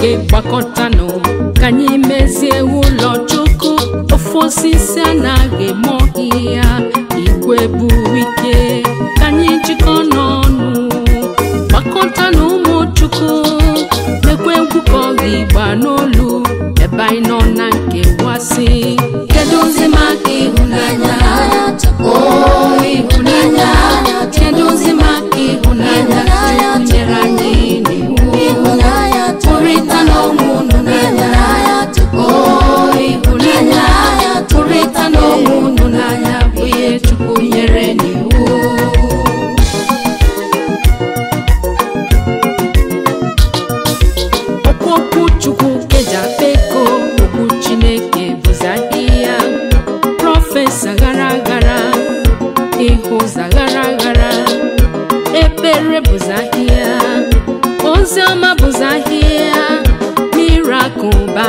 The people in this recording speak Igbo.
Chineke gbakọtanụ ka anyị mezie ụlọ Chukwu. Ofu osisi anaghị eme ọhịa, igwe buru ike ka anyị jikọ n'ọnụ. Gbakọtanụ ụmụ Chukwu, mekwe nkwukọ ịgba n'olu ebe anyị nọ na nkewasị. Kedu ozi maka ịhụnanya? Oh, ịhụnanya. Kedu ozi maka ịhụnanya? Nyere anyị n'iwu pụrịta n'onwe unu n'anya. Oh, ịhụnanya. Pụrịta n'onwe unu n'anya bụ ihe Chukwu nyere n'iwu. Okwu Chukwu keja eko, okwu Chineke bụzi ahịhịa. Prọfesa gara gara, ihu zagara gara. Ekpere bụzi ahịhịa, ozi ọma bụzi ahịhịa. Miracle bụ